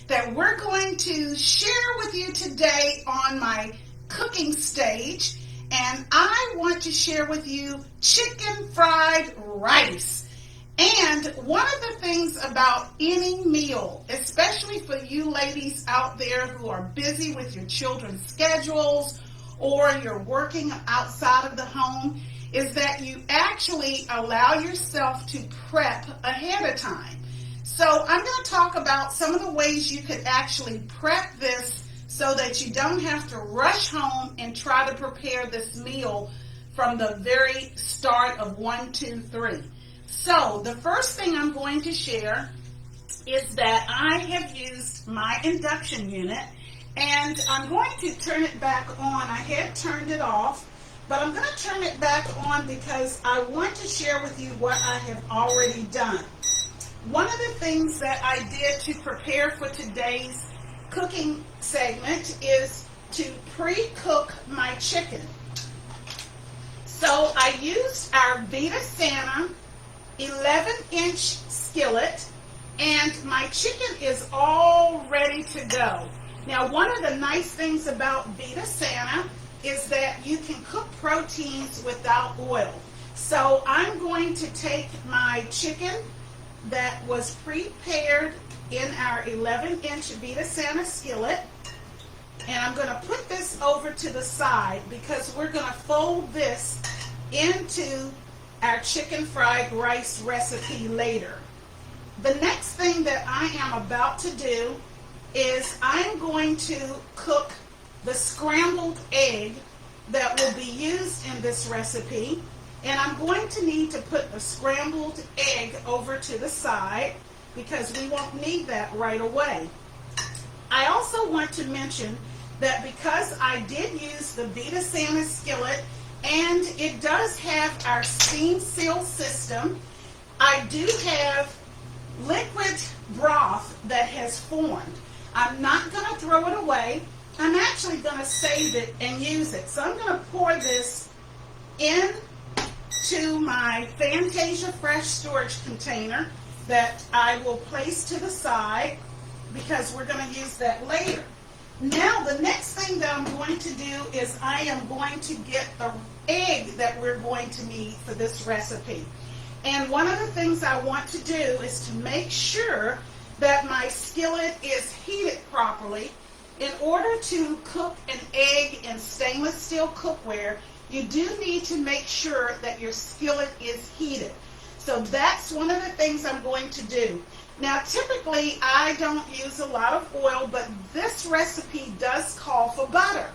that we're going to share with you today on my cooking stage. And I want to share with you chicken fried rice. And one of the things about any meal, especially for you ladies out there who are busy with your children's schedules or you're working outside of the home, is that you actually allow yourself to prep ahead of time. So I'm going to talk about some of the ways you could actually prep this so that you don't have to rush home and try to prepare this meal from the very start of 1, 2, 3. So the first thing I'm going to share is that I have used my induction unit, and I'm going to turn it back on. I had turned it off, but I'm going to turn it back on because I want to share with you what I have already done. One of the things that I did to prepare for today's cooking segment is to pre-cook my chicken. So I used our Vida Sana 11-inch skillet, and my chicken is all ready to go. Now, one of the nice things about Vida Sana is that you can cook proteins without oil. So I'm going to take my chicken that was prepared in our 11-inch Vida Sana skillet, and I'm going to put this over to the side because we're going to fold this into our chicken fried rice recipe later. The next thing that I am about to do is I'm going to cook the scrambled egg that will be used in this recipe, and I'm going to need to put the scrambled egg over to the side because we won't need that right away. I also want to mention that because I did use the Vida Sana skillet and it does have our steam seal system, I do have liquid broth that has formed. I'm not going to throw it away. I'm actually going to save it and use it. So I'm going to pour this into my Fantasia Fresh storage container that I will place to the side because we're going to use that later. Now the next thing that I'm going to do is I am going to get the egg that we're going to need for this recipe. And one of the things I want to do is to make sure that my skillet is heated properly. In order to cook an egg in stainless steel cookware, you do need to make sure that your skillet is heated. So that's one of the things I'm going to do. Now, typically, I don't use a lot of oil, but this recipe does call for butter.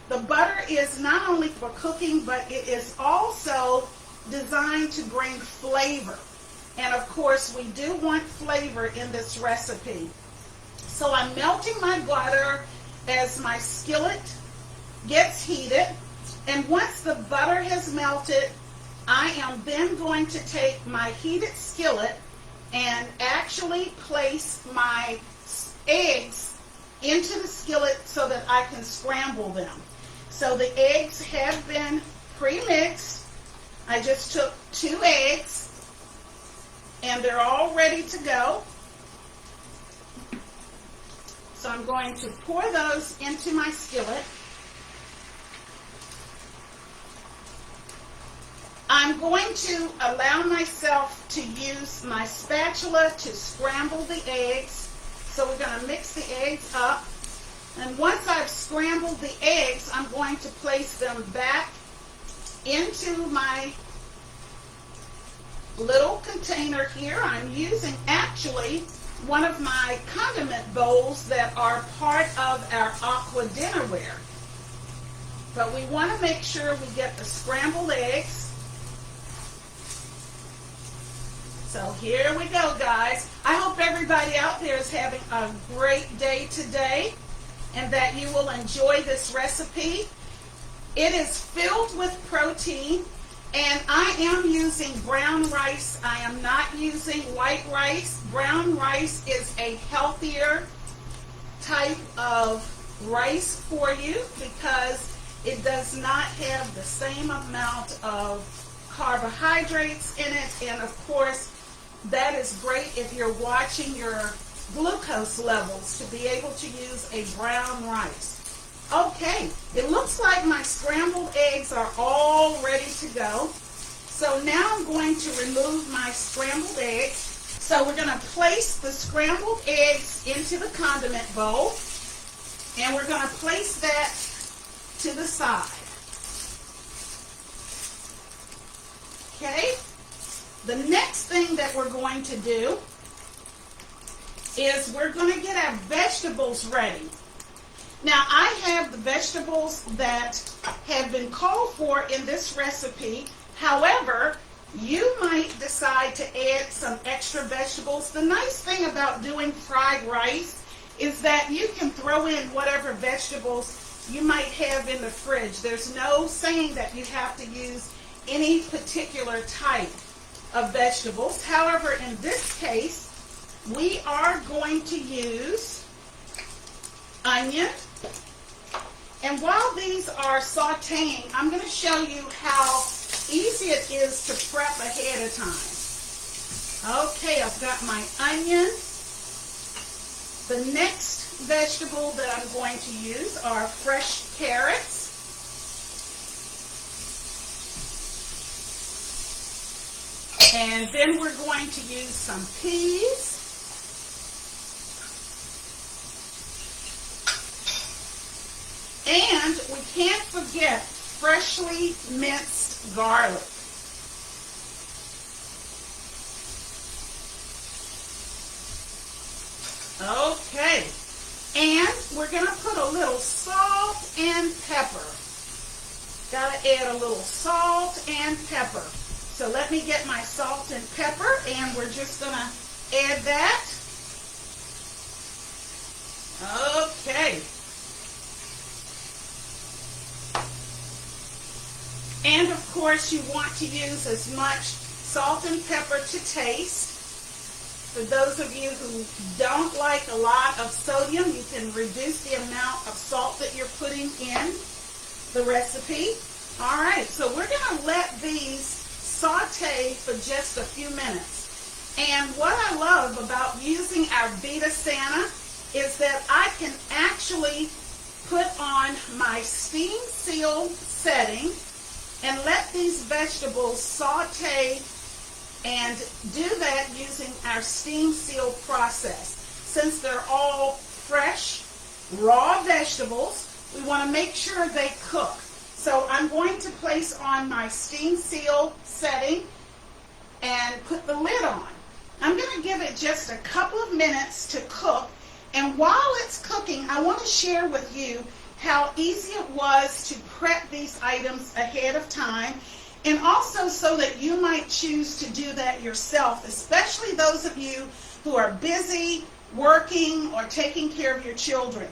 The butter is not only for cooking, but it is also designed to bring flavor. And of course, we do want flavor in this recipe. So I'm melting my butter as my skillet gets heated. And once the butter has melted, I am then going to take my heated skillet and actually place my eggs into the skillet so that I can scramble them. So the eggs have been pre-mixed. I just took 2 eggs and they're all ready to go. So I'm going to pour those into my skillet. I'm going to allow myself to use my spatula to scramble the eggs. So we're going to mix the eggs up. And once I've scrambled the eggs, I'm going to place them back into my little container here. I'm using actually one of my condiment bowls that are part of our aqua dinnerware. But we want to make sure we get the scrambled eggs. So here we go, guys. I hope everybody out there is having a great day today and that you will enjoy this recipe. It is filled with protein, and I am using brown rice. I am not using white rice. Brown rice is a healthier type of rice for you because it does not have the same amount of carbohydrates in it, and of course that is great if you're watching your glucose levels to be able to use a brown rice. Okay, it looks like my scrambled eggs are all ready to go. So now I'm going to remove my scrambled eggs. So we're going to place the scrambled eggs into the condiment bowl, and we're going to place that to the side. Okay, the next thing that we're going to do is we're going to get our vegetables ready. Now I have the vegetables that have been called for in this recipe. However, you might decide to add some extra vegetables. The nice thing about doing fried rice is that you can throw in whatever vegetables you might have in the fridge. There's no saying that you have to use any particular type of vegetables. However, in this case, we are going to use onion. And while these are sauteing, I'm going to show you how easy it is to prep ahead of time. Okay, I've got my onion. The next vegetable that I'm going to use are fresh carrots. And then we're going to use some peas. And we can't forget freshly minced garlic. Okay, and we're going to put a little salt and pepper. Got to add a little salt and pepper. So let me get my salt and pepper, and we're just going to add that. Okay. And of course, you want to use as much salt and pepper to taste. For those of you who don't like a lot of sodium, you can reduce the amount of salt that you're putting in the recipe. All right, so we're going to let these saute for just a few minutes. And what I love about using our Vida Sana is that I can actually put on my steam seal setting and let these vegetables saute, and do that using our steam seal process. Since they're all fresh, raw vegetables, we want to make sure they cook. So I'm going to place on my steam seal setting and put the lid on. I'm going to give it just a couple of minutes to cook, and while it's cooking, I want to share with you how easy it was to prep these items ahead of time, and also so that you might choose to do that yourself, especially those of you who are busy working or taking care of your children.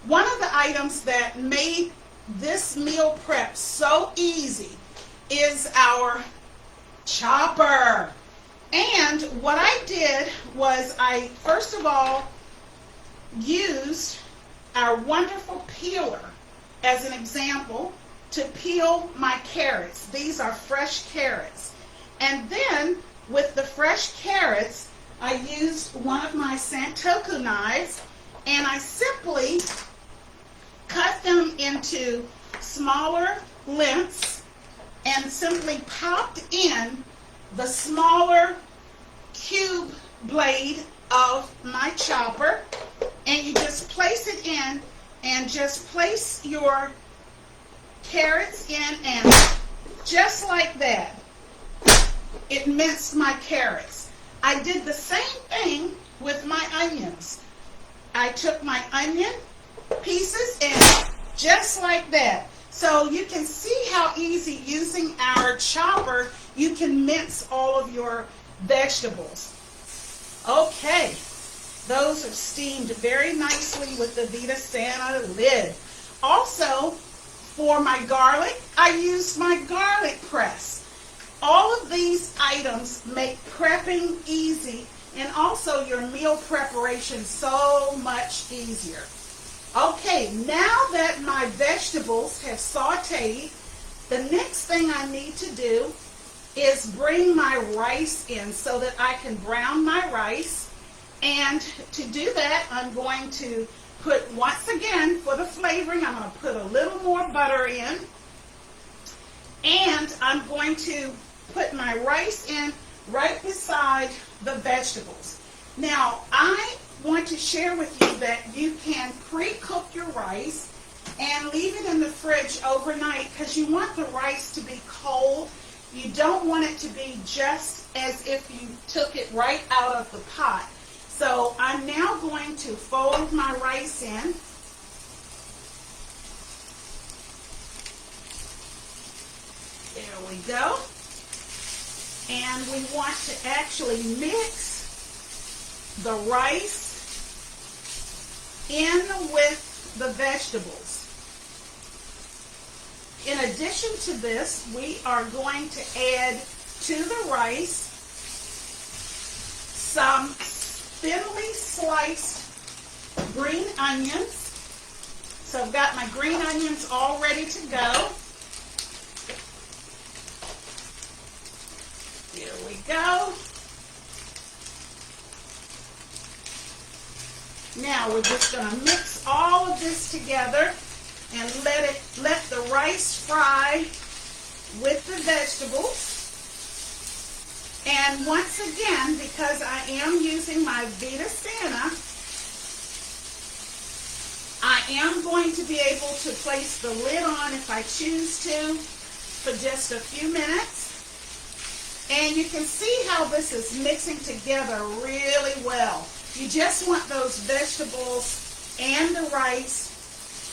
One of the items that made this meal prep so easy is our chopper. And what I did was I first of all used our wonderful peeler as an example to peel my carrots. These are fresh carrots. And then with the fresh carrots, I used one of my Santoku knives, and I simply cut them into smaller lengths and simply popped in the smaller cube blade of my chopper, and you just place it in and just place your carrots in, and just like that, it minced my carrots. I did the same thing with my onions. I took my onion pieces and just like that. So you can see how easy using our chopper you can mince all of your vegetables. Okay, those are steamed very nicely with the Vida Sana lid. Also, for my garlic, I used my garlic press. All of these items make prepping easy, and also your meal preparation so much easier. Okay, now that my vegetables have sauteed, the next thing I need to do is bring my rice in so that I can brown my rice. And to do that, I'm going to put, once again, for the flavoring, I'm going to put a little more butter in. And I'm going to put my rice in right beside the vegetables. Now, I want to share with you that you can pre-cook your rice and leave it in the fridge overnight because you want the rice to be cold. You don't want it to be just as if you took it right out of the pot. So I'm now going to fold my rice in. There we go. And we want to actually mix the rice in with the vegetables. In addition to this, we are going to add to the rice some thinly sliced green onions. So I've got my green onions all ready to go. Here we go. Now we're just going to mix all of this together and let the rice fry with the vegetables. And once again, because I am using my Vida Sana, I am going to be able to place the lid on if I choose to for just a few minutes. And you can see how this is mixing together really well. You just want those vegetables and the rice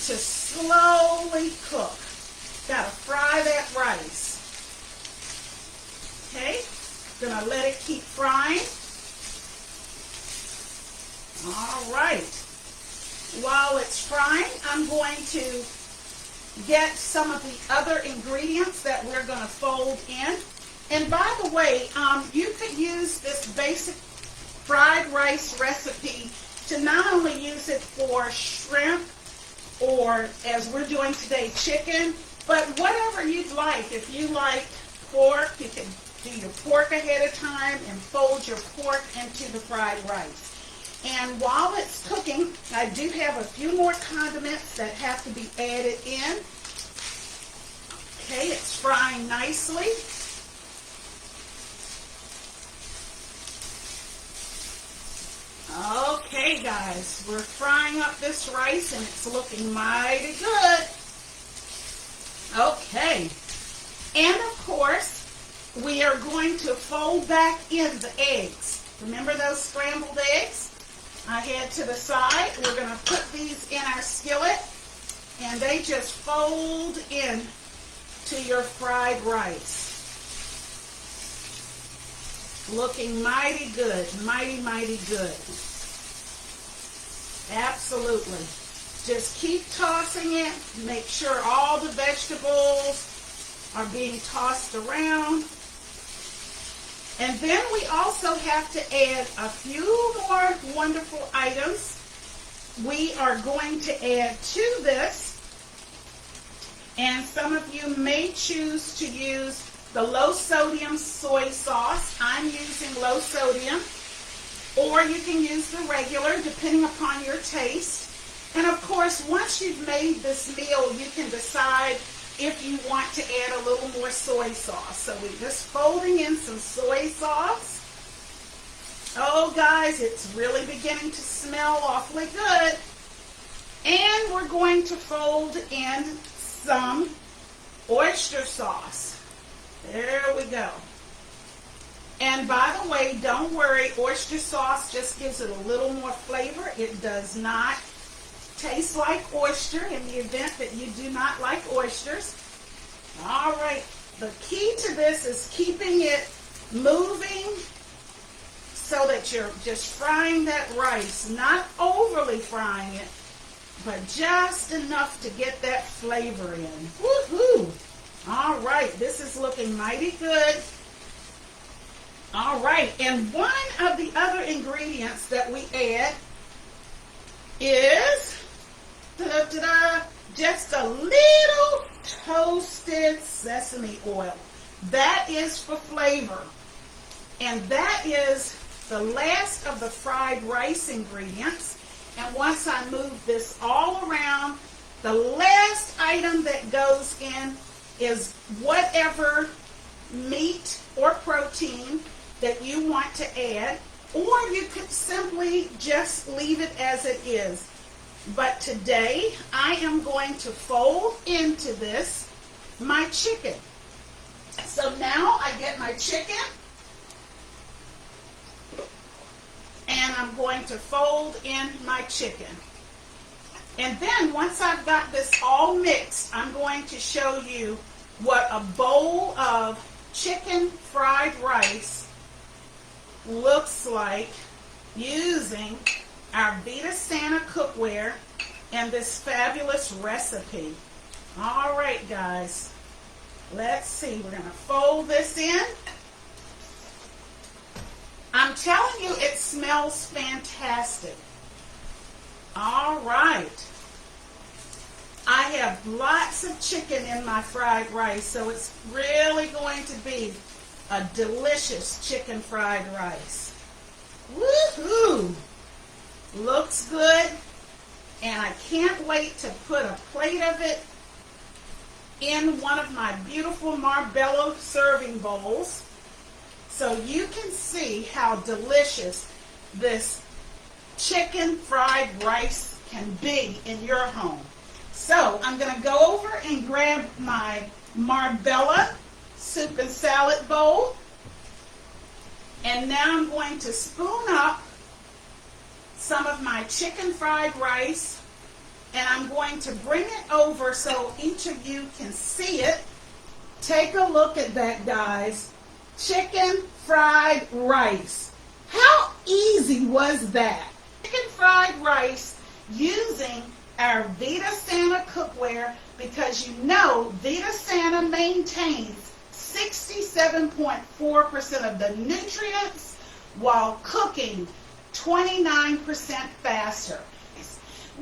to slowly cook. Got to fry that rice. Okay, gonna let it keep frying. All right. While it's frying, I'm going to get some of the other ingredients that we're going to fold in. And by the way, you could use this basic fried rice recipe to not only use it for shrimp or, as we're doing today, chicken, but whatever you'd like. If you like pork, you can do your pork ahead of time and fold your pork into the fried rice. And while it's cooking, I do have a few more condiments that have to be added in. Okay, it's frying nicely. Okay, guys, we're frying up this rice and it's looking mighty good. Okay, and of course, we are going to fold back in the eggs. Remember those scrambled eggs I had to the side? We're going to put these in our skillet and they just fold in to your fried rice. Looking mighty good, mighty, mighty good. Absolutely. Just keep tossing it. Make sure all the vegetables are being tossed around. And then we also have to add a few more wonderful items. We are going to add to this, and some of you may choose to use the low sodium soy sauce. I'm using low sodium, or you can use the regular depending upon your taste. And of course, once you've made this meal, you can decide if you want to add a little more soy sauce. So we're just folding in some soy sauce. Oh guys, it's really beginning to smell awfully good. And we're going to fold in some oyster sauce. There we go. And by the way, don't worry, oyster sauce just gives it a little more flavor. It does not taste like oyster in the event that you do not like oysters. All right, the key to this is keeping it moving so that you're just frying that rice, not overly frying it, but just enough to get that flavor in. Woohoo! All right, this is looking mighty good. All right, and one of the other ingredients that we add is just a little toasted sesame oil. That is for flavor. And that is the last of the fried rice ingredients. And once I move this all around, the last item that goes in is whatever meat or protein that you want to add, or you could simply just leave it as it is. But today I am going to fold into this my chicken. So now I get my chicken and I'm going to fold in my chicken. And then once I've got this all mixed, I'm going to show you what a bowl of chicken fried rice looks like using our Vida Sana cookware and this fabulous recipe. All right, guys, let's see. We're going to fold this in. I'm telling you, it smells fantastic. All right. I have lots of chicken in my fried rice, so it's really going to be a delicious chicken fried rice. Woohoo! Looks good, and I can't wait to put a plate of it in one of my beautiful Marbella serving bowls so you can see how delicious this chicken fried rice can be in your home. So I'm going to go over and grab my Marbella soup and salad bowl, and now I'm going to spoon up some of my chicken fried rice, and I'm going to bring it over so each of you can see it. Take a look at that, guys. Chicken fried rice. How easy was that? Chicken fried rice using our Vida Sana cookware, because you know Vida Sana maintains 67.4% of the nutrients while cooking 29% faster.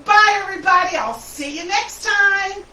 Bye, everybody. I'll see you next time.